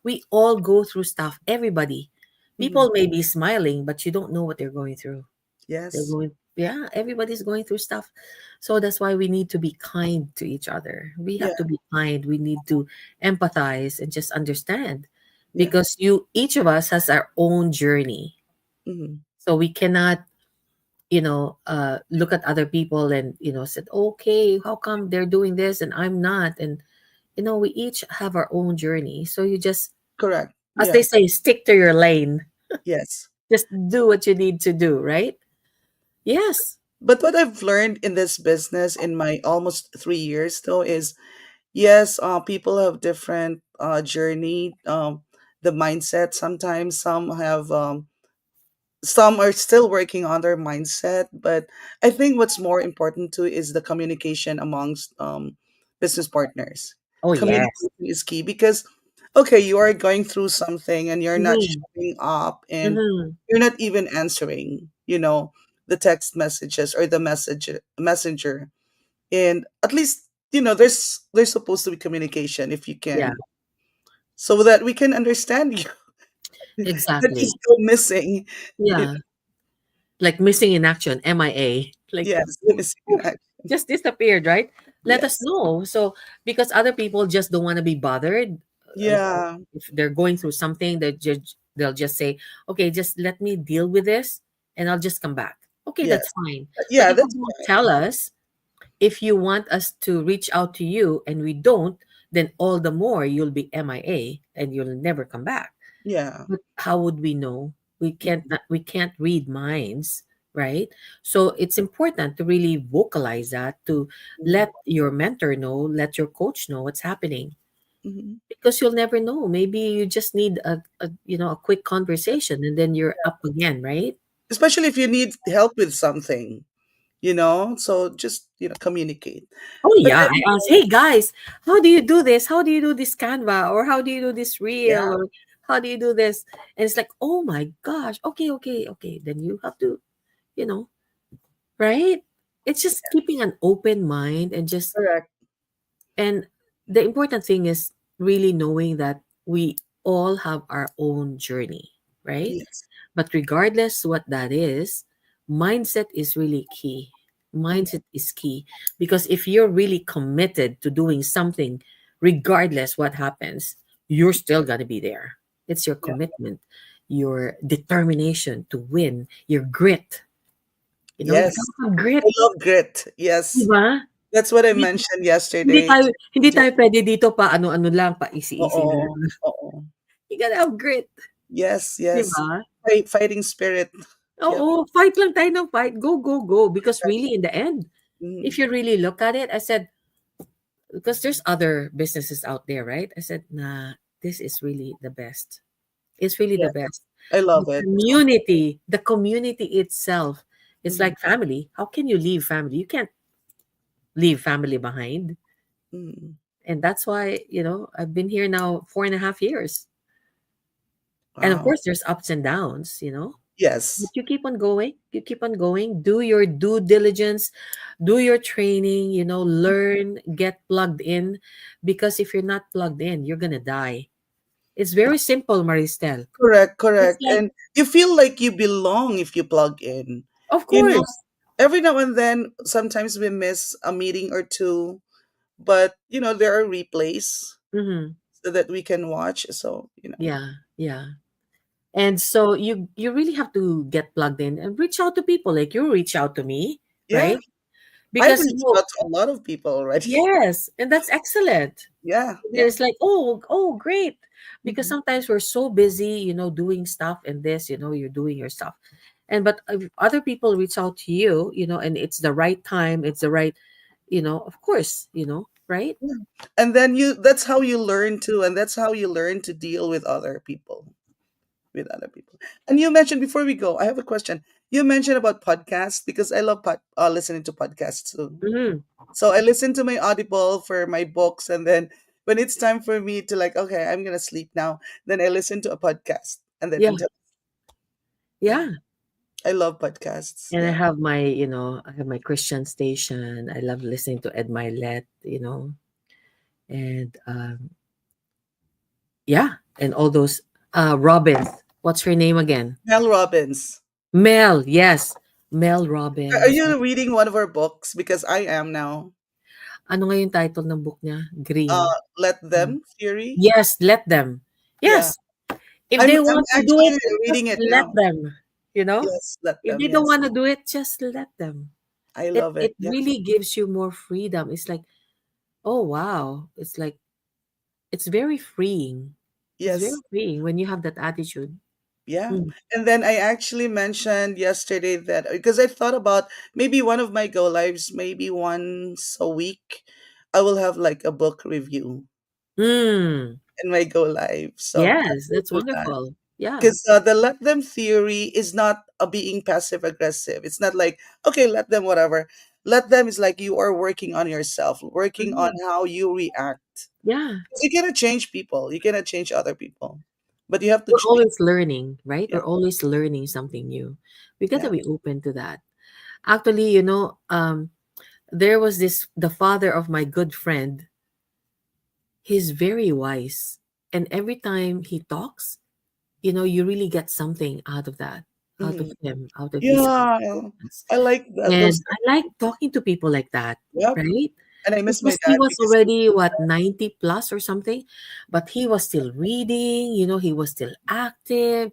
we all go through stuff, everybody. Hmm. People may be smiling, but you don't know what they're going through. They're Yes. going Yeah, everybody's going through stuff. So that's why we need to be kind to each other. We Yeah. have to be kind. We need to empathize and just understand, Yeah. because each of us has our own journey. Hmm. So we cannot, look at other people and, said, okay, how come they're doing this and I'm not? And, we each have our own journey. So you just, Correct. as Yeah. they say, stick to your lane. Yes. Just do what you need to do, right? Yes. But what I've learned in this business in my almost 3 years though is yes, people have different journey. The mindset sometimes some are still working on their mindset, but I think what's more important too is the communication amongst business partners. Oh, yes. Communication is key because okay, you are going through something and you're not Mm-hmm. showing up and Mm-hmm. you're not even answering, the text messages or the messenger. And at least, there's supposed to be communication if you Yeah, can, so that we can understand you. That is exactly. still missing. You Yeah. Like missing in action, MIA. Like, Yes, the missing in oof, action. just disappeared, right? Let us Yes. know. So, because other people just don't want to be bothered. Yeah. If they're going through something, they'll just say, okay, just let me deal with this and I'll just come back. Okay, that's Yes. fine. But Yeah, if you that's don't fine. tell us, if you want us to reach out to you and we don't, then all the more you'll be MIA and you'll never come back. Yeah. But how would we know? We can't read minds, right? So it's important to really vocalize that, to Mhm. let your mentor know, let your coach know what's happening, Mhm. because you'll never know. Maybe you just need a quick conversation and then you're up again, right? Especially if you need help with something, so just, communicate. Oh But yeah, I then, asked, hey guys, how do you do this? How do you do this Canva? Or how do you do this yeah, reel? Or how do you do this? And it's like, oh my gosh, okay, okay, okay. Then you have to, you know, right? It's just keeping an open mind and just, correct. and the important thing is really knowing that we all have our own journey, right? Yes. But regardless what that is, mindset is really key. Mhm. Mindset is key, because if you're really committed to doing something, regardless what happens, you're still going to be there. It's your Yeah. commitment, your determination to win, your grit. You Yes. gotta have I grit, love grit. di Yes. ba? That's what I Hindi, mentioned hindi yesterday. tayo hindi tayo puwede dito pa ano-ano lang, pa easy-easy lang. Oo. Oo. You gotta have grit, Yes, 'di yes. ba? Fighting spirit. Yep. Oo, fight lang tayo ng fight. Go, go, go. Because Correct. really, in the end, if Mhm. you really look at it, I said, because there's other businesses out there, right? I said, nah, this is really the best. It's really the Yes, best. I love it. The community itself, it's Mhm. like family. How can you leave family? You can't leave family behind. Mhm. And that's why, I've been here now 4.5 years. And of Wow. course, there's ups and downs. But Yes. you keep on going. You keep on going. Do your due diligence, do your training, learn, get plugged in. Because if you're not plugged in, you're going to die. It's very simple, Maristel. Correct, It's correct. like, And you feel like you belong if you plug in. of You know, course. every now and then, sometimes we miss a meeting or two, but there are replays Hmm. so that we can watch. So, Yeah, yeah. And so you really have to get plugged in and reach out to people. Like you reach out to me, yeah, right? I've Because reached out to a lot of people already. yes, and that's excellent. Yeah, yeah. There's like, oh, great. Because Mhm. sometimes we're so busy, doing stuff and this, you're doing your stuff. And but if other people reach out to you, and it's the right time, it's the right, of course, right? Yeah. And then that's how you learn too, and that's how you learn to deal with other people. With other people. And you mentioned before we go, I have a question. You mentioned about podcasts because I love listening to podcasts too. Hmm. So I listen to my Audible for my books, and then when it's time for me to like, okay, I'm gonna sleep now, then I listen to a podcast, and then Yeah, until yeah, yeah. I love podcasts. And I Yeah. have my Christian station. I love listening to Ed Milet, and yeah, and all those Robins. What's her name again? Mel Robbins. Mel, yes. Mel Are Robbins. you reading one of her books? Because I am now. Ano nga yung title ng book niya? Green. Let Hmm. Them Theory. Yes, let them. Yeah, Yes, if I'm they I'm want to do actually it, just reading it let now. them. You know, Yes, Let if Them. they don't Yes, want to do it, just let them. I It love it. it Yeah. really gives you more freedom. It's like, oh wow, it's like it's very freeing. It's very Yes. freeing when you have that attitude. Yeah. Mm. And then I actually mentioned yesterday that because I thought about maybe one of my go lives, maybe once a week, I will have like a book review Mm. in my go live. So I Yes, will that's do that. wonderful. Yeah. Because the let them theory is not a being passive aggressive. It's not like, okay, let them, whatever. Let them is like you are working on yourself, working on Mhm. how you react. Yeah. 'Cause you cannot change people, you cannot change other people, but you have to We're change. always learning, right? Yeah, We're always learning something new. We got to yeah. be open to that. Actually, there was this the father of my good friend. He's very wise, and every time he talks, you really get something out of that, out of Mhm. him, out of his Yeah, comments. I like that, those And type I of like people. talking to people like that, Yep, right? and I miss my Because he dad was because he already what 90 plus or something, but he was still reading, he was still active.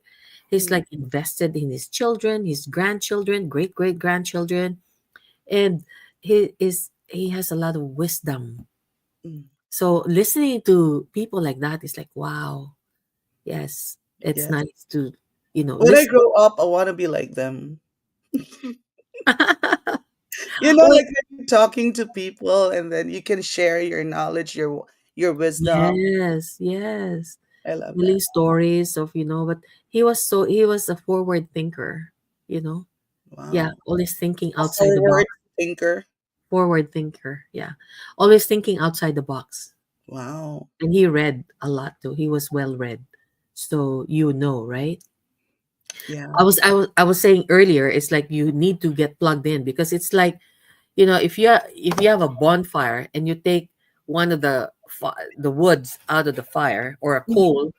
He's mm, like invested in his children, his grandchildren, great great grandchildren, and he has a lot of wisdom. mm, So listening to people like that is like, wow, yes, it's yes. nice to, When I listen. grow up, I want to be like them. Well, Like when you're talking to people, and then you can share your knowledge, your wisdom. yes, yes. I love Telling that. stories of, but he was a forward thinker, you know. Yeah, Wow, always thinking a outside the forward box. thinker. Forward thinker, yeah. Always thinking outside the box. Wow. And he read a lot too. He was well read. So right? Yeah. I was saying earlier, it's like you need to get plugged in because it's like, if you have a bonfire and you take one of the woods out of the fire or a Mhm. coal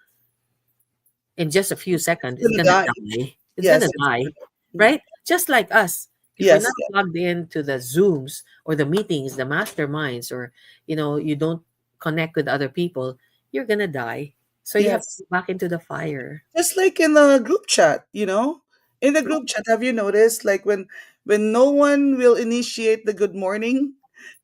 in just a few seconds, It's it's gonna gonna die. die. It's Yes, gonna it's die, gonna. right? Just like us. If you're Yes, not yes, plugged into the Zooms or the meetings, the masterminds, or you don't connect with other people, you're gonna die. So you have to yes. go back into the fire. Just like in the group chat, in the group chat, have you noticed like when no one will initiate the good morning?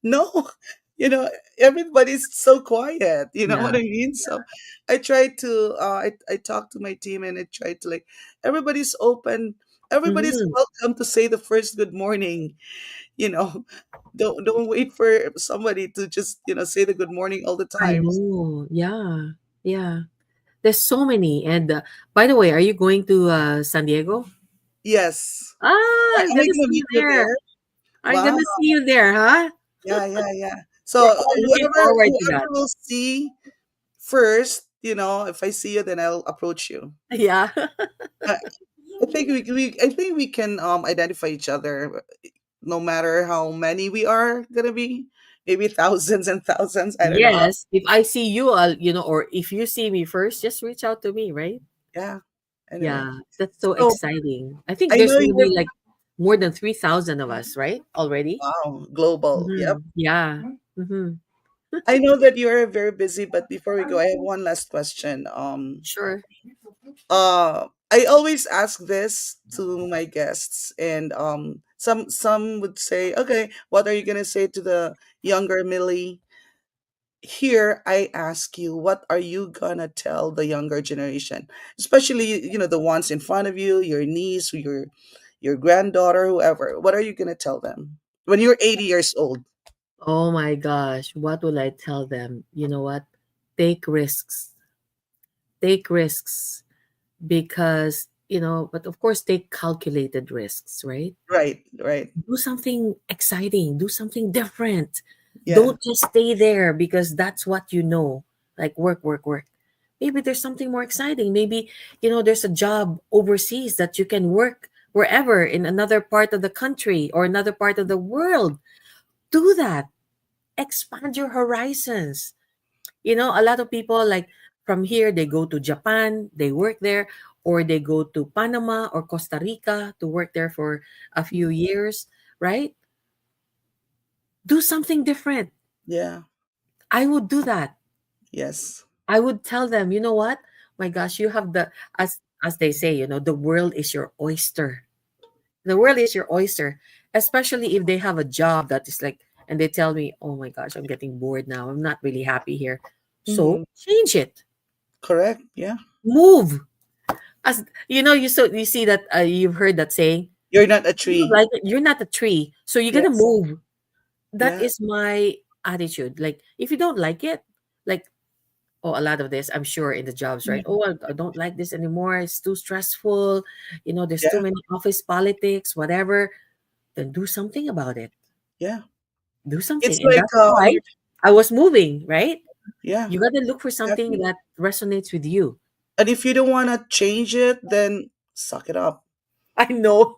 No, you know, everybody's so quiet. You know what Yeah. I mean? So I try to I talk to my team and I try to like everybody's open, everybody's Mhm. welcome to say the first good morning, you know. Don't wait for somebody to just, say the good morning all the I time. know. Yeah. Yeah. There's so many. And by the way, are you going to San Diego? Yes. Ah, I'm Am I gonna gonna see meet you you there. there? I'm Wow. gonna see you there, huh? Yeah, yeah, yeah. We're So all looking whoever forward to whoever that. will see first, if I see you, then I'll approach you. Yeah. I, I think we can identify each other, no matter how many we are gonna be. Maybe thousands and thousands. I don't know. Yes, if I see you, or if you see me first, just reach out to me, right? Yeah. Anyway, Yeah, that's so so exciting. I think I there's know gonna you're be like more than 3,000 of us, right? Already? wow global. Yep. Yeah. Mm-hmm. I know that you are very busy, but before we go, I have one last question. Sure. I always ask this to my guests, and some would say, okay, what are you gonna say to the younger Millie? Here I ask you, what are you gonna tell the younger generation, especially the ones in front of you, your niece, your granddaughter, whoever? What are you gonna tell them when you're 80 years old? Oh my gosh, what will I tell them? You know what? Take risks. Take risks because, but of course, take calculated risks, right? Right, right. Do something exciting, do something different. Yeah. Don't just stay there because that's what you know. Like work, work, work. Maybe there's something more exciting. Maybe, there's a job overseas that you can work wherever in another part of the country or another part of the world. Do that. Expand your horizons. A lot of people like from here, they go to Japan, they work there, or they go to Panama or Costa Rica to work there for a few years, right? Do something different. Yeah. I would do that. Yes. I would tell them, you know what? My gosh, you have the, as they say, the world is your oyster. The world is your oyster, especially if they have a job that is like, and they tell me, oh my gosh, I'm getting bored now. I'm not really happy here. So Hmm. change it. Correct. Yeah. Move. As you see that, you've heard that saying, You're not a you don't tree. like it, you're not a tree. So you're gonna Yes. move. That Yeah. is my attitude. Like if you don't like it, like, oh, a lot of this, I'm sure, in the jobs, right? Mhm. Oh, I don't like this anymore. It's too stressful. There's too Yeah. many office politics, whatever. Then do something about it. Yeah. Do It's something. And like that's why I was moving, right? yeah, You got to look for something exactly. that resonates with you. And if you don't want to change it, then suck it up. I know.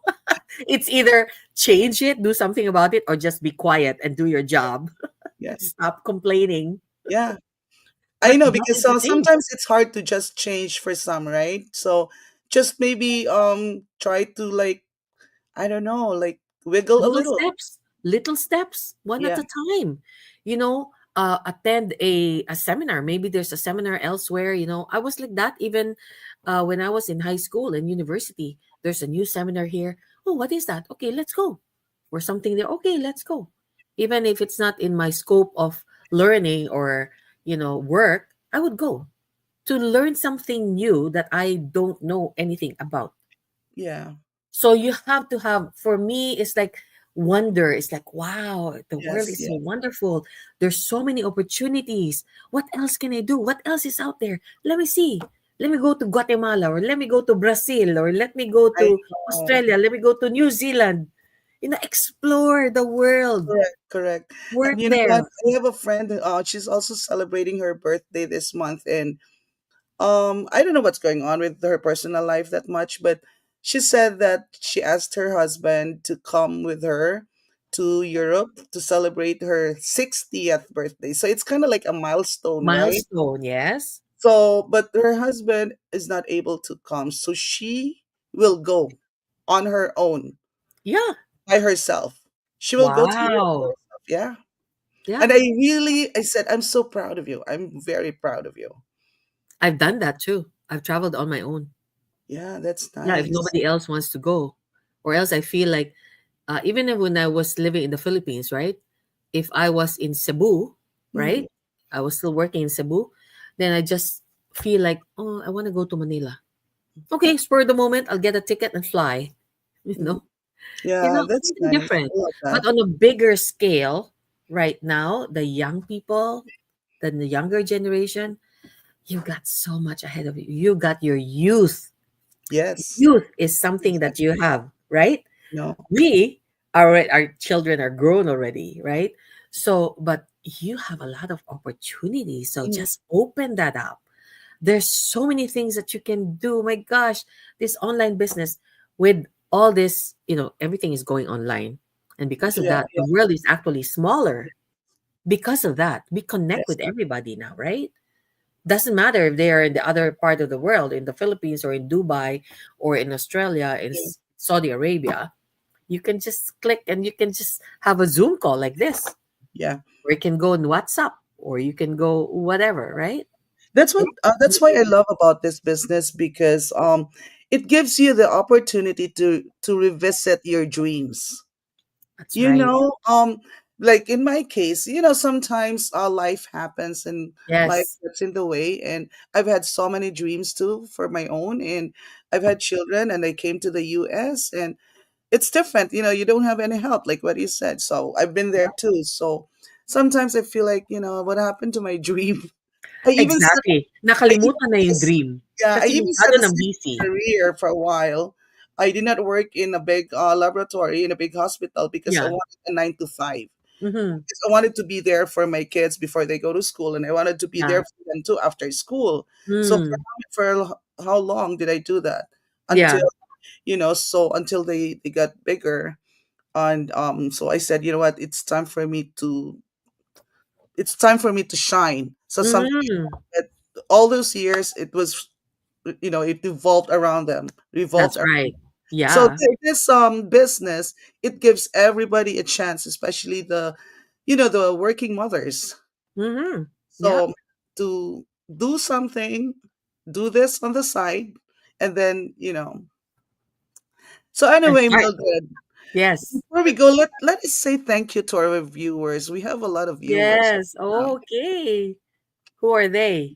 It's either change it, do something about it, or just be quiet and do your job. Yeah. Stop complaining. Yeah. I But know that because is the thing. sometimes it's hard to just change for some, right? So just maybe try to like I don't know, like wiggle a little. Little steps, one at Yeah. a time. Attend a seminar. Maybe there's a seminar elsewhere. I was like that even when I was in high school and university. There's a new seminar here. Oh, what is that? Okay, let's go. Or something there. Okay, let's go. Even if it's not in my scope of learning or work, I would go to learn something new that I don't know anything about. Yeah. So you have to have, for me, it's like wonder. It's like, wow, the world Yes, is so yes. wonderful. There's so many opportunities. What else can I do? What else is out there? Let me see. Let me go to Guatemala, or let me go to Brazil, or let me go I to know. Australia. Let me go to New Zealand. Explore the world. Correct, correct. Work And you know what? there. I have a friend, she's also celebrating her birthday this month, and I don't know what's going on with her personal life that much, but she said that she asked her husband to come with her to Europe to celebrate her 60th birthday. So it's kind of like a milestone, right? Milestone, yes. So, but her husband is not able to come. So she will go on her own Yeah. by herself. She will go to Europe by Wow. herself. Yeah. Yeah. And I said, I'm so proud of you. I'm very proud of you. I've done that too. I've traveled on my own. Yeah, that's Yeah, if nice. nobody else wants to go. Or else I feel like, even if when I was living in the Philippines, right? If I was in Cebu, Mhm. right? I was still working in Cebu, then I just feel like, oh, I want to go to Manila. Okay, spur the moment, I'll get a ticket and fly. You Mhm. know, Yeah, that's something nice. different. I love But that. on a bigger scale, right now, the young people, the younger generation, you got so much ahead of you. You got your youth. Yes, Youth is something that you exactly. have, right? No, We our children are grown already, right? So but you have a lot of opportunities, so mhm. just open that up. There's so many things that you can do. My gosh, this online business, with all this, everything is going online, and because of Yeah, that, the yeah, world is actually smaller. Because of that, we connect yes, with everybody now, right? Doesn't matter if they are in the other part of the world, in the Philippines or in Dubai or in Australia, in yeah, Saudi Arabia. You can just click and you can just have a Zoom call like this, yeah. or you can go on WhatsApp, or you can go whatever, right? That's why I love about this business because it gives you the opportunity to revisit your dreams. That's You right. know, like in my case, sometimes life happens and life Yes. gets in the way, and I've had so many dreams too for my own, and I've had children, and I came to the US, and it's different. You don't have any help, like what you said. So I've been there too. So sometimes I feel like, what happened to my dream? I even set, Exactly. I even Nakalimutan na set a, yung dream. yeah, I Kasi even masyado set a ng second busy. career for a while. I did not work in a big laboratory in a big hospital because I Yeah. wanted a 9 to 5. Mm-hmm. Because I wanted to be there for my kids before they go to school, and I wanted to be Yeah. there for them too after school. So Mm. for how long did I do that? Yeah. Until until they got bigger, and so I said, you know what, it's time for me to shine. So something Mm. that all those years it was. it evolved around them, revolved That's around. right. So Yeah. this business, it gives everybody a chance, especially the working mothers. Mm-hmm. Yep. So to do something, do this on the side, and then So And anyway, start. Mildred, Yes. before we go, let us say thank you to our viewers. We have a lot of viewers. Yes. Okay. Who are they?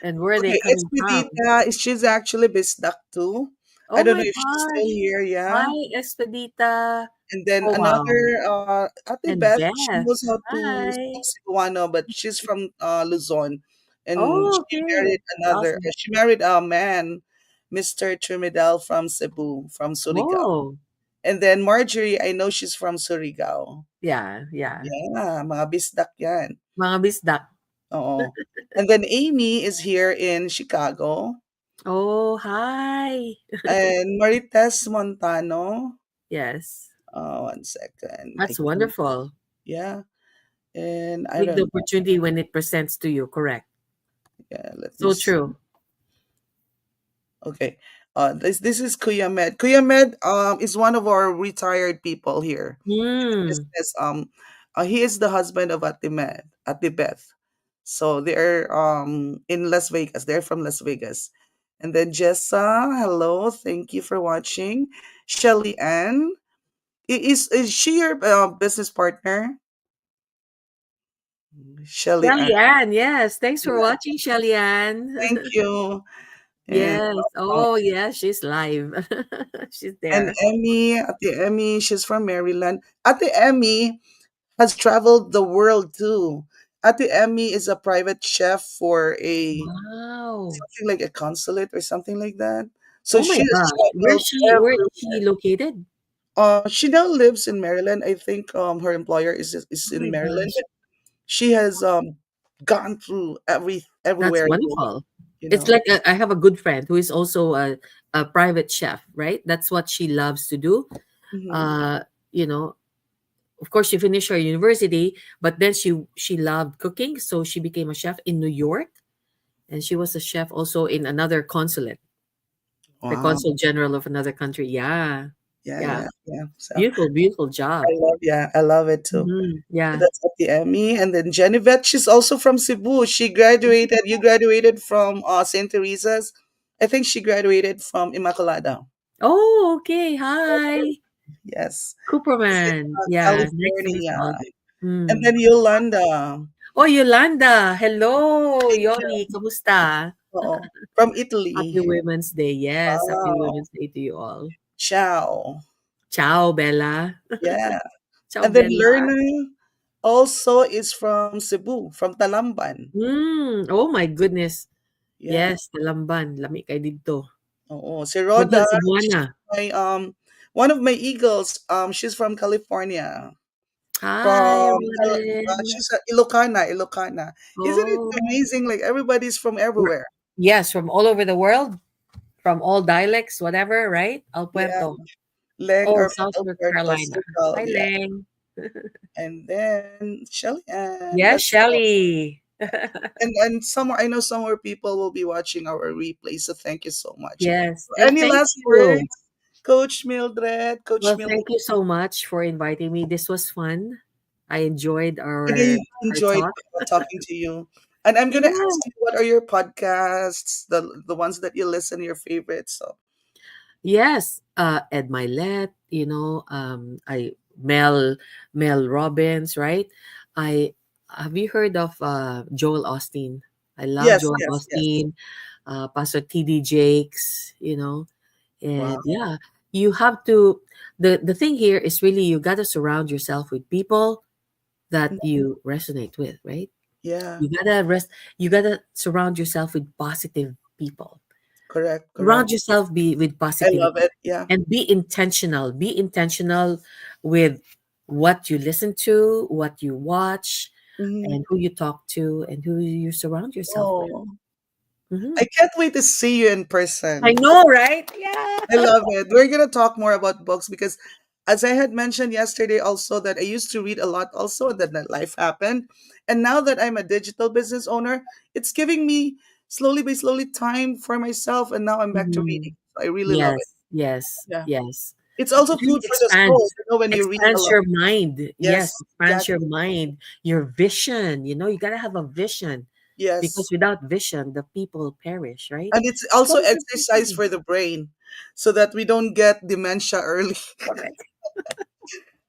And where are they Okay, coming from? Expedita, she's actually Bisdak too. I Oh don't know my if she's still gosh. here, yeah. Hi, Expedita. And then Oh wow. another, Ate And Beth, she Beth. knows how to speak Hi. Cebuano, but she's from Luzon. And Oh, okay. That's awesome. she married a man, Mr. Trimidal from Cebu, from Surigao. Oh, And then Marjorie, I know she's from Surigao. yeah, yeah. Yeah, mga bisdak yan. Mga bisdak. Oo. And then Amy is here in Chicago. Oh, hi. And Marites Montano. Yes. One second. That's wonderful. Yeah. And I Take the don't know. opportunity when it presents to you, correct? Yeah, let me So see. true. Okay. This is Kuya Med. Kuya Med is one of our retired people here. Hmm. Business. He is the husband of Ate Beth. So they're in Las Vegas. They're from Las Vegas. And then Jessa, hello, thank you for watching. Shelly Ann, is she your business partner? Shelly Ann, Shelly Ann, yes. Thanks for yeah, watching, Shelly Ann. thank you. And Yes. uh, Oh, yeah, she's live. She's and there. Ate Emmy, she's from Maryland. Ate Emmy has traveled the world too. Ate Emmy is a private chef for a Wow. something like a consulate or something like that. So Oh my she has gosh. traveled Where is everywhere. she located? She now lives in Maryland. I think her employer is Oh in my Maryland. gosh. She has gone through That's everywhere in the world, wonderful. you It's know. like I have a good friend who is also a private chef, right? That's what she loves to do. Hmm. Uh, you know, of course she finished her university, but then she loved cooking, so she became a chef in New York, and she was a chef also in another consulate, the Wow. consul general of another country. Yeah. Yeah, Yeah. yeah, yeah. So Beautiful, beautiful job. I love it too. So Yeah. that's at the Emmy. And then Genevieve, she's also from Cebu. You graduated from St. Teresa's. I think she graduated from Immaculada. Oh, okay. Hi. Yes. Cooperman. Yeah. Next to California. Visconti. And Hmm. then Yolanda. Oh, Yolanda. Hello, Yoli. Kamusta? Oo. From Happy Italy. Women's Day. Yes. Happy Wow. Women's Day to you all. Ciao. Ciao, Bella. Yeah. Ciao, And then Bella. Lerna also is from Cebu, from Talamban. Oh my goodness. Yeah. Yes, Talamban. Lami kay dito. Oo. Si What Roda, about Cebuana? she's my one of my eagles. She's from California. Hi, Rodin. She's a Ilocana, Ilocana. Isn't it Oh, amazing? Like everybody's from r- everywhere. yes, from all over the world, from all dialects, whatever, right? El Yeah. Puerto. Leng Oh, or South Puerto Carolina. Sucal. Hi, Yeah. Leng. And then Shelly Ann. Yes, That's awesome. Shelly. And some I know some more people will be watching our replay. So thank you so much. Yes, and Any thank last you. words, Coach Mildred? Coach Well, Mildred, thank you so much for inviting me. This was fun. I enjoyed really our enjoyed talk. talking to you. And I'm gonna Yeah. ask you, what are your podcasts, the ones that you listen, your favorites? So Yes, Ed Milet, I Mel Robbins, right? I Have you heard of Joel Austin? I love yes, Joel yes, yes. Austin, Pastor TD Jakes, Wow. and yeah, you have to the thing here is really you got to surround yourself with people that Mhm. you resonate with, right? Yeah, You gotta surround yourself with positive people. correct, Surround correct. yourself with I love positivity it. Yeah. and be intentional. Be intentional with what you listen to, what you watch, Hmm. and who you talk to, and who you surround yourself with. Oh, Mhm. I can't wait to see you in I person. know, right? I Yeah. love it. We're gonna talk more about books because, as I had mentioned yesterday, also that I used to read a lot, also, and then that life happened, and now that I'm a digital business owner, it's giving me slowly by slowly time for myself, and now I'm back to reading. Mhm. I really love it. Yes, yes, Yeah. yes. It's also It really food for the soul, when you read a expands lot. your mind. Yes, Yes, expands your exactly. mind, your vision. You know, you gotta have a vision because Yes. without vision, the people perish, right? And it's also So exercise for the brain so that we don't get dementia early. correct.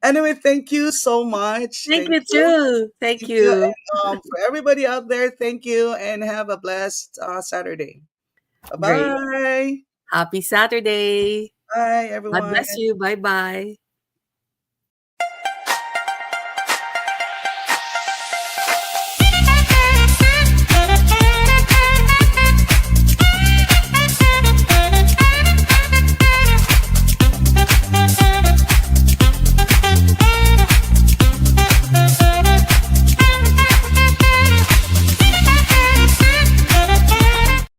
Anyway, thank you so much. Thank Thank you you. too. Thank Thank you. you. And for everybody out there, thank you and have a blessed Saturday. Bye Great. bye. Happy Saturday. Bye, God everyone. bless you. Bye bye.